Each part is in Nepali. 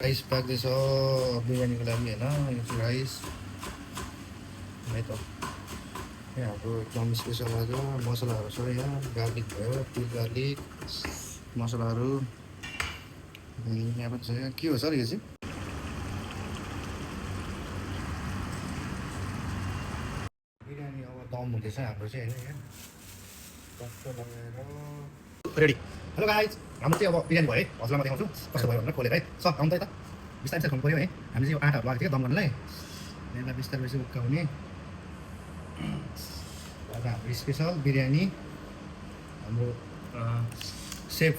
राइस पाक्दैछ बिरयानीको लागि होइन। यो चाहिँ राइस है त। यहाँ हाम्रो एकदम स्पेसल आज मसलाहरू छ। यहाँ गार्लिक भयो, टी गार्लिक मसलाहरू यहाँ पनि छ। के हो सर यो चाहिँ? बिरयानी अब दम हुँदैछ हाम्रो चाहिँ होइन। यहाँ टक्क लगाएर रेडी। हेलो गाइज, हाम्रो चाहिँ अब बिरयानी भयो है। हजुरलाई म देखाउँछु कस्तो भयो भनेर खोलेर है। सर आउनु त यता, बिस्तारै बिस्तारै खुवाउनु पऱ्यो है। हामीले चाहिँ यो आँटाहरू लगाएको थियो दम गर्नलाई। यसलाई बिस्तारै बिस्तारै उक्काउने। आज हाम्रो स्पेसल बिरयानी हाम्रो सेफ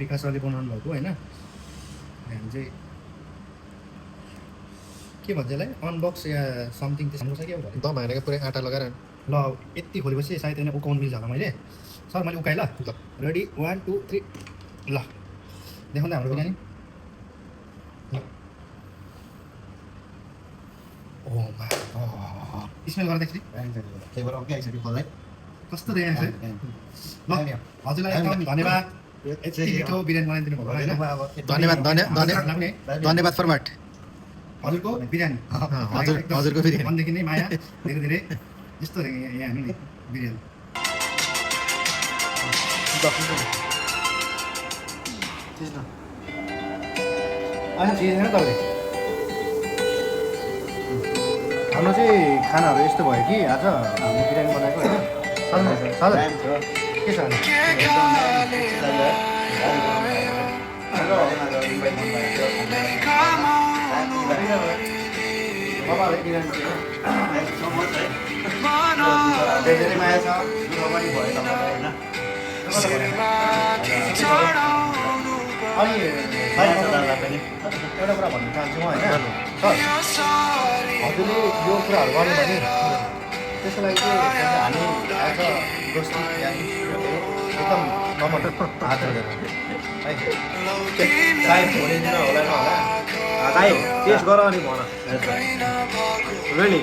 विकास सरले बनाउनु भएको होइन। हामी चाहिँ के भन्छ यसलाई अनबक्स या समथिङ त्यस्तो छ कि अब दम हानेको पुरै आँटा लगाएर ल यति खोलेपछि सायद होइन उकाउनु मिल्छ होला। मैले सर मैले उकाएँ ल। रेडी 1 2 3 ल देखाउँदा हाम्रो biryani. Oh my God, smell गर्दाखेरि कस्तो देखिन्छ ल। हजुरलाई एकदम धन्यवाद, यति मिठो बिरयानी बनाइदिनु भएको होइन। धन्यवाद फर्माट हजुरको बिरयानी हजुरको बिरयानी मनदेखि नै माया धेरै धेरै यस्तो यहाँ हेर्नु नि बिरयानी। अनि चिज होइन तपाईँले हाम्रो चाहिँ खानाहरू यस्तो भयो कि आज हामीले बिरयानी बनाएको होइन। सादा के छ बाबालाई बिरयानी धेरै माया छ पनि भयो तपाईँलाई होइन। अनि एउटा कुरा भन्न चाहन्छु म होइन सर, हजुरले यो कुराहरू गर्नु भने त्यसको लागि चाहिँ हामी आज गोष्ठी एकदम नम्बर हात जोडेर है सायद भोलितिर होला नहोला भाइ टेस्ट गर अनि भन रियली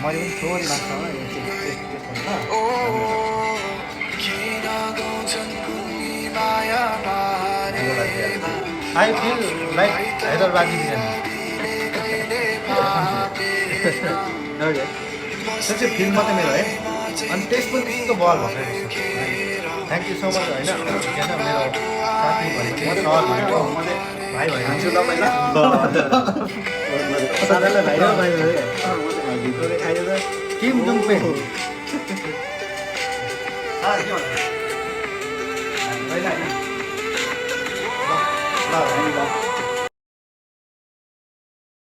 मैले पनि थोरै लाग्छ होला यो चाहिँ taste I feel like Hyderabadi biryani त्यो चाहिँ फिल्म मात्रै मेरो है। अनि टेस्ट पनि त्यस्तो बल भएको थ्याङ्क यू सो मच होइन। मेरो साथी भनेको सर भनेको भाइ भनेको खान्छु ल पहिला सादालाई भाइ र भाइ खाइदिनु किम जुङ पेन ल